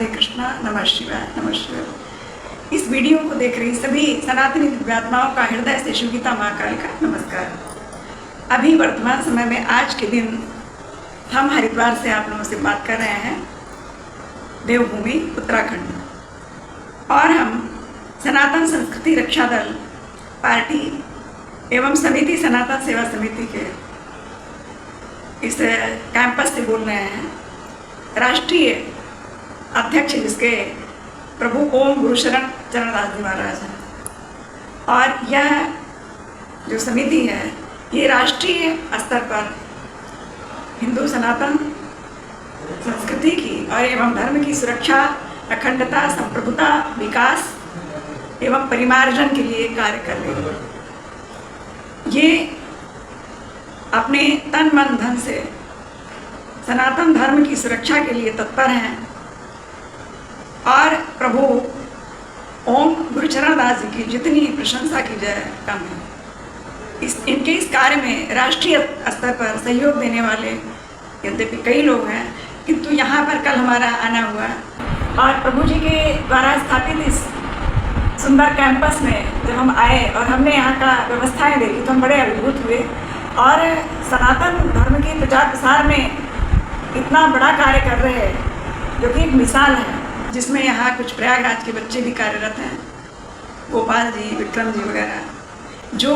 राधे कृष्णा, नमः शिवाय, नमः शिवाय। इस वीडियो को देख रही सभी सनातनी दिव्यात्माओं का हृदय से शिवगीता महाकाल का नमस्कार। अभी वर्तमान समय में आज के दिन हम हरिद्वार से आप लोगों से बात कर रहे हैं, देवभूमि उत्तराखंड, और हम सनातन संस्कृति रक्षा दल पार्टी एवं समिति सनातन सेवा समिति के इस कैंपस से बोल रहे हैं। राष्ट्रीय अध्यक्ष जिसके प्रभु ओम गुरुशरण चरणदास जी महाराज हैं, और यह जो समिति है ये राष्ट्रीय स्तर पर हिंदू सनातन संस्कृति की और एवं धर्म की सुरक्षा, अखंडता, संप्रभुता, विकास एवं परिमार्जन के लिए कार्य कर रही है। ये अपने तन मन धन से सनातन धर्म की सुरक्षा के लिए तत्पर हैं, और प्रभु ओम गुरुचरण दास जी की जितनी प्रशंसा की जाए कम है। इनके इस कार्य में राष्ट्रीय स्तर पर सहयोग देने वाले यद्यपि कई लोग हैं, किंतु यहाँ पर कल हमारा आना हुआ और प्रभु जी के द्वारा स्थापित इस सुंदर कैंपस में जब हम आए और हमने यहाँ का व्यवस्थाएं देखी तो हम बड़े अभिभूत हुए। और सनातन धर्म के प्रचार प्रसार में इतना बड़ा कार्य कर रहे हैं जो कि एक मिसाल है, जिसमें यहाँ कुछ प्रयागराज के बच्चे भी कार्यरत हैं, गोपाल जी, विक्रम जी वगैरह, जो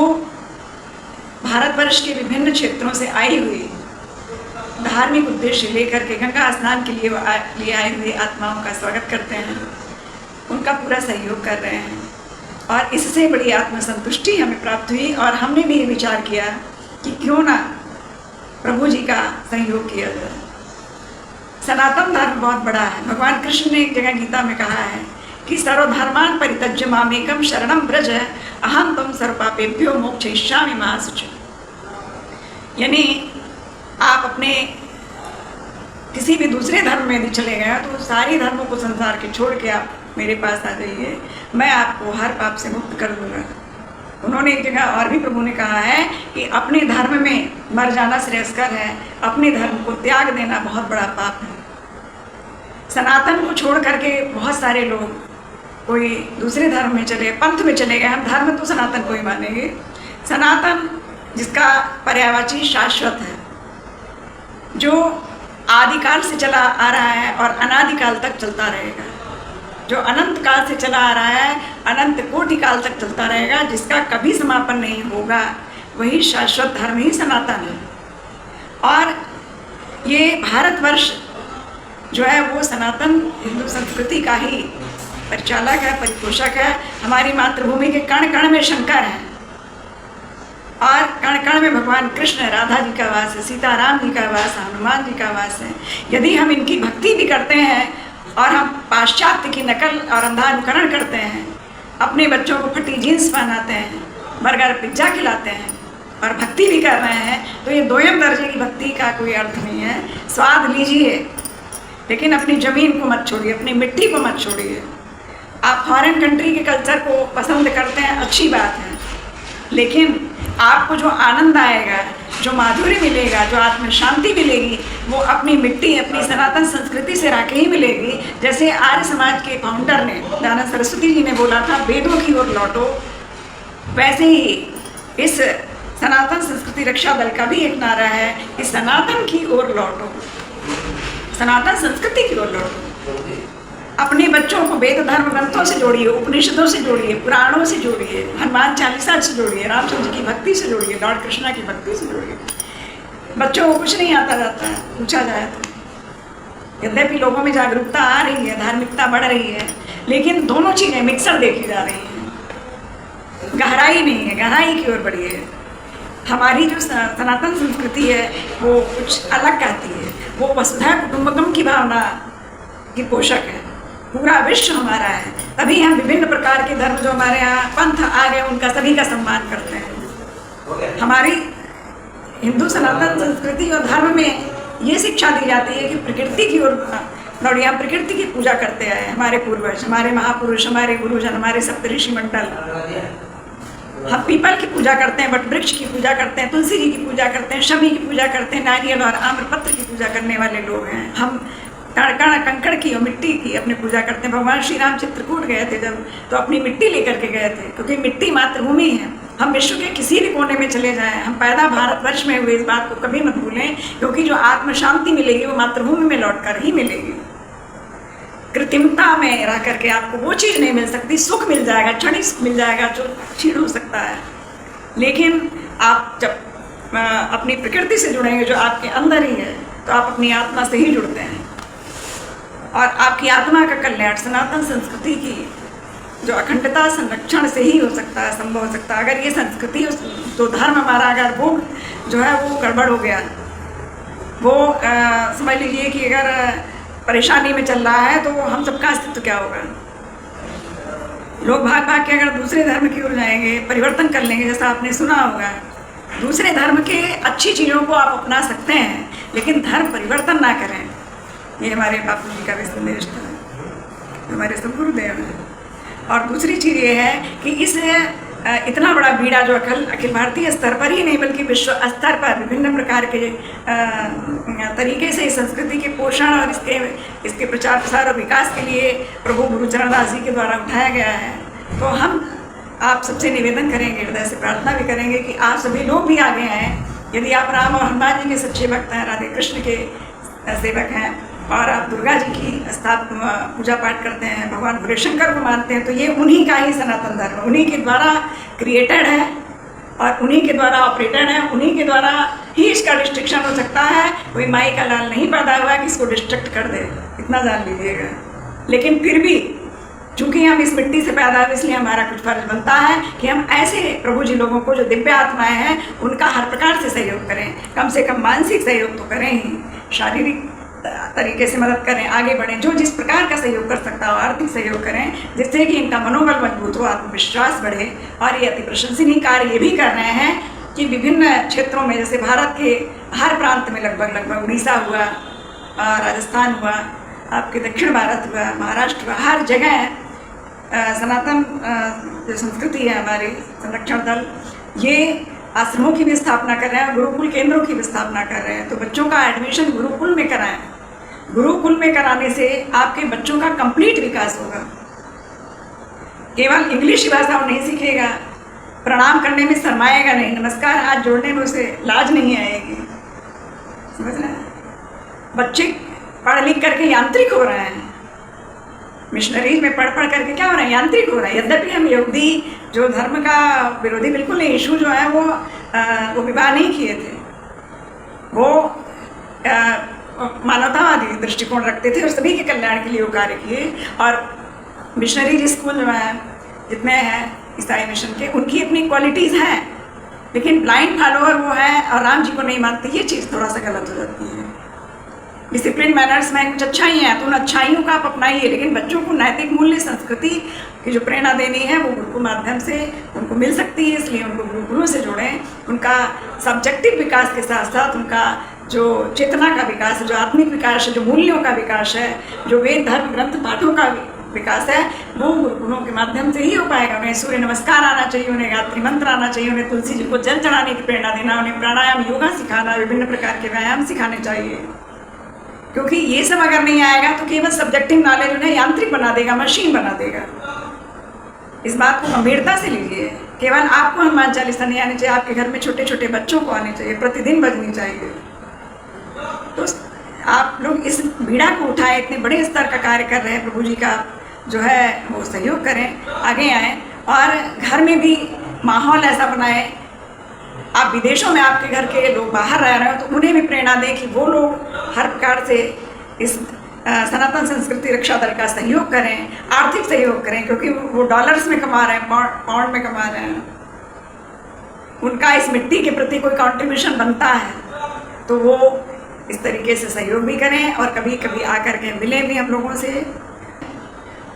भारतवर्ष के विभिन्न क्षेत्रों से आई हुई धार्मिक उद्देश्य लेकर के गंगा स्नान के लिए आए हुए आत्माओं का स्वागत करते हैं, उनका पूरा सहयोग कर रहे हैं। और इससे बड़ी आत्मसंतुष्टि हमें प्राप्त हुई और हमने भी ये विचार किया कि क्यों ना प्रभु जी का सहयोग किया जाए। सनातन धर्म बहुत बड़ा है। भगवान कृष्ण ने एक जगह गीता में कहा है कि सर्वधर्मान परित्यज्य मामेकम शरणम व्रज अहम त्वं सर्वपापेभ्यो मोक्षयिष्यामि मा शुचि। यानी आप अपने किसी भी दूसरे धर्म में भी चले गए तो सारी धर्मों को संसार के छोड़ के आप मेरे पास आ जाइए, मैं आपको हर पाप से मुक्त कर दूंगा। उन्होंने एक जगह और भी प्रभु ने कहा है कि अपने धर्म में मर जाना श्रेयस्कर है, अपने धर्म को त्याग देना बहुत बड़ा पाप है। सनातन को छोड़ करके बहुत सारे लोग कोई दूसरे धर्म में चले, पंथ में चले गए। हम धर्म तो सनातन को ही मानेंगे। सनातन जिसका पर्यायवाची शाश्वत है, जो आदिकाल से चला आ रहा है और अनादिकाल तक चलता रहेगा, जो अनंत काल से चला आ रहा है, अनंत कोटि काल तक चलता रहेगा, जिसका कभी समापन नहीं होगा, वही शाश्वत धर्म ही सनातन है। और ये भारतवर्ष जो है वो सनातन हिंदू संस्कृति का ही परिचालक है, परिपोषक है। हमारी मातृभूमि के कण कण में शंकर हैं और कण कण में भगवान कृष्ण, राधा जी का वास है, सीताराम जी का वास, हनुमान जी का वास है। यदि हम इनकी भक्ति भी करते हैं और हम पाश्चात्य की नकल और अंधा अनुकरण करते हैं, अपने बच्चों को फटी जीन्स पहनाते हैं, बर्गर पिज्जा खिलाते हैं और भक्ति भी कर रहे हैं, तो ये दोयम दर्जे की भक्ति का कोई अर्थ नहीं है। स्वाद लीजिए, लेकिन अपनी ज़मीन को मत छोड़िए, अपनी मिट्टी को मत छोड़िए। आप फॉरेन कंट्री के कल्चर को पसंद करते हैं, अच्छी बात है, लेकिन आपको जो आनंद आएगा, जो माधुर्य मिलेगा, जो आत्म शांति मिलेगी, वो अपनी मिट्टी, अपनी सनातन संस्कृति से राके ही मिलेगी। जैसे आर्य समाज के फाउंडर ने, दयानंद सरस्वती जी ने बोला था, वेदों की ओर लौटो, वैसे ही इस सनातन संस्कृति रक्षा दल का भी एक नारा है कि सनातन की ओर लौटो, सनातन संस्कृति की ओर लौटो। अपने बच्चों को वेद धर्म ग्रंथों से जोड़िए, उपनिषदों से जोड़िए, पुराणों से जोड़िए, हनुमान चालीसा से जोड़िए, रामचंद्र की भक्ति से जोड़िए, लॉर्ड कृष्णा की भक्ति से जोड़िए। बच्चों को कुछ नहीं आता जाता है, पूछा जाए तो। यद्यपि लोगों में जागरूकता आ रही है, धार्मिकता बढ़ रही है, लेकिन दोनों चीज़ें मिक्सर देखी जा रही हैं। गहराई नहीं है, गहराई की ओर बढ़िए। हमारी जो सनातन संस्कृति है वो कुछ अलग कहती है, वो वसुधैव कुटुंबकम की भावना की पोषक है। पूरा विश्व हमारा है, तभी हम विभिन्न प्रकार के धर्म जो हमारे यहाँ पंथ आ गए उनका सभी का सम्मान करते हैं। हमारी हिंदू सनातन संस्कृति और धर्म में ये शिक्षा दी जाती है कि प्रकृति की ओर लौटिए। हम प्रकृति की पूजा करते आए, हमारे पूर्वज, हमारे महापुरुष, हमारे गुरुजन, हमारे सप्तऋषि मंडल। हम पीपल की पूजा करते हैं, वट वृक्ष की पूजा करते हैं, तुलसी जी की पूजा करते हैं, शमी की पूजा करते हैं, नारियल और आम्रपत्र की पूजा करने वाले लोग हैं। हम कंकड़ की और मिट्टी की अपनी पूजा करते हैं। भगवान श्री राम चित्रकूट गए थे जब, तो अपनी मिट्टी लेकर के गए थे, क्योंकि मिट्टी मातृभूमि है। हम विश्व के किसी भी कोने में चले जाएं, हम पैदा भारतवर्ष में हुए, इस बात को कभी मत भूलें, क्योंकि जो आत्म शांति मिलेगी वो मातृभूमि में लौट कर ही मिलेगी। कृत्रिमता में रह करके आपको वो चीज़ नहीं मिल सकती। सुख मिल जाएगा, क्षणिक सुख मिल जाएगा जो क्षीण हो सकता है, लेकिन आप जब अपनी प्रकृति से जुड़ेंगे जो आपके अंदर ही है, तो आप अपनी आत्मा से ही जुड़ते हैं, और आपकी आत्मा का कल्याण सनातन संस्कृति की जो अखंडता संरक्षण से ही हो सकता है, संभव हो सकता है। अगर ये संस्कृति, तो धर्म हमारा अगर वो जो है वो गड़बड़ हो गया, वो समझ लीजिए कि अगर परेशानी में चल रहा है, तो हम सबका अस्तित्व क्या होगा। लोग भाग भाग के अगर दूसरे धर्म की ओर जाएंगे, परिवर्तन कर लेंगे, जैसा आपने सुना होगा, दूसरे धर्म के अच्छी चीज़ों को आप अपना सकते हैं, लेकिन धर्म परिवर्तन ना करें। ये हमारे बापू जी का भी संदेश था, हमारे सब गुरुदेव हैं। और दूसरी चीज़ ये है कि इस इतना बड़ा बीड़ा जो अखिल भारतीय स्तर पर ही नहीं बल्कि विश्व स्तर पर विभिन्न प्रकार के तरीके से संस्कृति के पोषण और इसके प्रचार प्रसार और विकास के लिए प्रभु गुरु चरणदास जी के द्वारा उठाया गया है। तो हम आप सबसे निवेदन करेंगे, हृदय से प्रार्थना भी करेंगे कि आप सभी लोग भी आगे आएँ। यदि आप राम और हनुमान जी के सच्चे भक्त हैं, राधे कृष्ण के सेवक हैं, और आप दुर्गा जी की पूजा पाठ करते हैं, भगवान भोले शंकर को मानते हैं, तो ये उन्हीं का ही सनातन धर्म, उन्हीं के द्वारा क्रिएटेड है और उन्हीं के द्वारा ऑपरेटेड है, उन्हीं के द्वारा ही इसका डिस्ट्रक्शन हो सकता है। कोई माई का लाल नहीं पैदा हुआ कि इसको डिस्ट्रक्ट कर दे, इतना जान लीजिएगा। लेकिन फिर भी चूँकि हम इस मिट्टी से पैदा हुए, इसलिए हमारा कुछ फर्ज बनता है कि हम ऐसे प्रभु जी लोगों को जो दिव्य आत्माएँ हैं उनका हर प्रकार से सहयोग करें, कम से कम मानसिक सहयोग तो करें ही, शारीरिक तरीके से मदद करें, आगे बढ़ें, जो जिस प्रकार का सहयोग कर सकता हो, आर्थिक सहयोग करें, जिससे कि इनका मनोबल मजबूत हो, आत्मविश्वास बढ़े। और ये अति प्रशंसनीय कार्य ये भी कर रहे हैं कि विभिन्न क्षेत्रों में, जैसे भारत के हर प्रांत में लगभग उड़ीसा हुआ, राजस्थान हुआ, आपके दक्षिण भारत हुआ, महाराष्ट्र हुआ, हर जगह सनातन जो संस्कृति है हमारी संरक्षण दल, ये आश्रमों की भी स्थापना कर रहे हैं, गुरुकुल केंद्रों की भी स्थापना कर रहे हैं। तो बच्चों का एडमिशन गुरुकुल में कराएं। गुरुकुल में कराने से आपके बच्चों का कंप्लीट विकास होगा। केवल इंग्लिश भाषा वो नहीं सीखेगा, प्रणाम करने में शर्माएगा नहीं, नमस्कार हाथ जोड़ने में उसे लाज नहीं आएगी, समझ रहे हैं। बच्चे पढ़ लिख करके यांत्रिक हो रहे हैं, मिशनरीज में पढ़ करके क्या हो रहा है, यांत्रिक हो रहा है। यद्यपि हम यहूदी जो धर्म का विरोधी बिल्कुल नहीं, यीशु जो है वो विवाह नहीं किए थे, वो मानवतावादी दृष्टिकोण रखते थे और सभी के कल्याण के लिए वो कार्य किए। और मिशनरी स्कूल जो है, जितने हैं ईसाई मिशन के, उनकी अपनी क्वालिटीज़ हैं, लेकिन ब्लाइंड फॉलोअर वो है और राम जी को नहीं मानते, ये चीज़ थोड़ा सा गलत हो जाती है। डिसिप्लिन मैनर्स में कुछ अच्छाई हैं तो उन अच्छाइयों का आप अपनाइए, लेकिन बच्चों को नैतिक मूल्य संस्कृति की जो प्रेरणा देनी है वो गुरुकुल माध्यम से उनको मिल सकती है, इसलिए उनको गुरुकुलों से जोड़ें। उनका सब्जेक्टिव विकास के साथ साथ उनका जो चेतना का विकास है, जो आत्मिक विकास है, जो मूल्यों का विकास है, जो वेद धर्म ग्रंथ पाठों का विकास है, वो गुरुकुलों के माध्यम से ही हो पाएगा। उन्हें सूर्य नमस्कार आना चाहिए, उन्हें गायत्री मंत्र आना चाहिए, उन्हें तुलसी जी को जल चढ़ाने की प्रेरणा देना, उन्हें प्राणायाम योगा सिखाना, विभिन्न प्रकार के व्यायाम सिखाने चाहिए। क्योंकि ये सब अगर नहीं आएगा तो केवल सब्जेक्टिव नॉलेज उन्हें यांत्रिक बना देगा, मशीन बना देगा। इस बात को गंभीरता से लीजिए। केवल आपको हनुमान चालीसा नहीं आनी चाहिए, आपके घर में छोटे छोटे बच्चों को आने चाहिए, प्रतिदिन बजनी चाहिए। तो आप लोग इस बीड़ा को उठाएं, इतने बड़े स्तर का कार्य कर रहे हैं, प्रभु जी का जो है वो सहयोग करें, आगे आएँ और घर में भी माहौल ऐसा बनाएं। आप विदेशों में आपके घर के लोग बाहर रह रहे हो तो उन्हें भी प्रेरणा दें कि वो लोग हर प्रकार से इस सनातन संस्कृति रक्षा दल का सहयोग करें, आर्थिक सहयोग करें, क्योंकि वो डॉलर्स में कमा रहे हैं, पाउंड में कमा रहे हैं। उनका इस मिट्टी के प्रति कोई कंट्रीब्यूशन बनता है तो वो इस तरीके से सहयोग भी करें और कभी कभी आकर के मिलें भी हम लोगों से।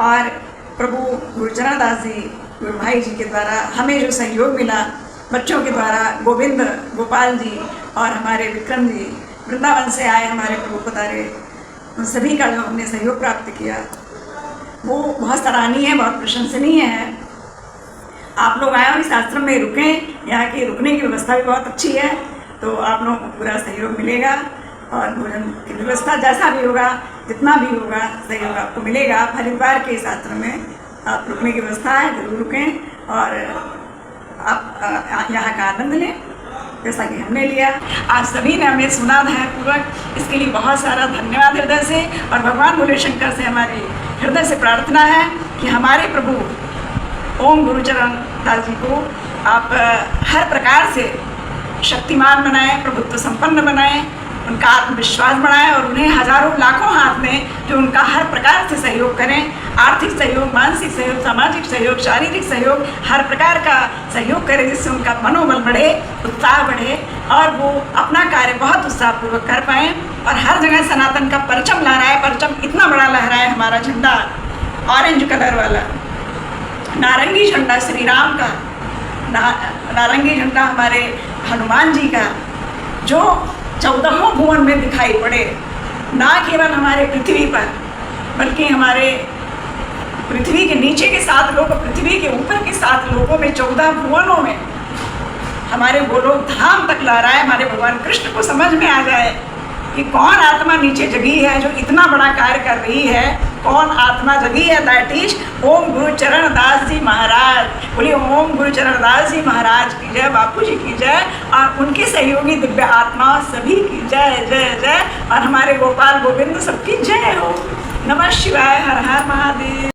और प्रभु गुरु चरणदास जी, गुरु भाई जी के द्वारा हमें जो सहयोग मिला, बच्चों के द्वारा गोविंद गोपाल जी और हमारे विक्रम जी वृंदावन से आए, हमारे प्रभु पधारे, उन सभी का जो हमने सहयोग प्राप्त किया वो बहुत सराहनीय है, बहुत प्रशंसनीय है। आप लोग आए और इस आश्रम में रुकें, यहाँ की रुकने की व्यवस्था भी बहुत अच्छी है, तो आप लोगों को पूरा सहयोग मिलेगा और भोजन की व्यवस्था जैसा भी होगा जितना भी होगा सहयोग आपको मिलेगा। आप हरिद्वार के इस आश्रम में आप रुकने की व्यवस्था है, जरूर रुकें और आप यहाँ का आनंद लें जैसा कि हमने लिया। आज सभी ने हमें सुना ध्यानपूर्वक, इसके लिए बहुत सारा धन्यवाद हृदय से। और भगवान भोले शंकर से हमारी हृदय से प्रार्थना है कि हमारे प्रभु ओम गुरुचरण दास जी को आप हर प्रकार से शक्तिमान बनाएं, प्रभुत्व संपन्न बनाएं, उनका आत्मविश्वास बढ़ाएं और उन्हें हजारों लाखों हाथ में जो उनका हर प्रकार से सहयोग करें, आर्थिक सहयोग, मानसिक सहयोग, सामाजिक सहयोग, शारीरिक सहयोग, हर प्रकार का सहयोग करें जिससे उनका मनोबल बढ़े, उत्साह बढ़े और वो अपना कार्य बहुत उत्साहपूर्वक कर पाएँ। और हर जगह सनातन का परचम लहराए, परचम इतना बड़ा लहराए, हमारा झंडा ऑरेंज कलर वाला, नारंगी झंडा श्री राम का, नारंगी झंडा हमारे हनुमान जी का, जो 14 भुवन में दिखाई पड़े, ना केवल हमारे पृथ्वी पर बल्कि हमारे पृथ्वी के नीचे के 7 लोग, पृथ्वी के ऊपर के 7 लोगों में, 14 भुवनों में हमारे गोलोक धाम तक लहराए। हमारे भगवान कृष्ण को समझ में आ जाए कि कौन आत्मा नीचे जगी है जो इतना बड़ा कार्य कर रही है, कौन आत्मा जगी है। दैट इज ओम गुरुचरण दास जी महाराज। बोलिए ओम गुरुचरण दास जी महाराज की जय, बापू जी की जय और उनके सहयोगी दिव्य आत्मा सभी की जय जय जय। और हमारे गोपाल गोविंद सबकी जय हो। नमः शिवाय। हर हर महादेव।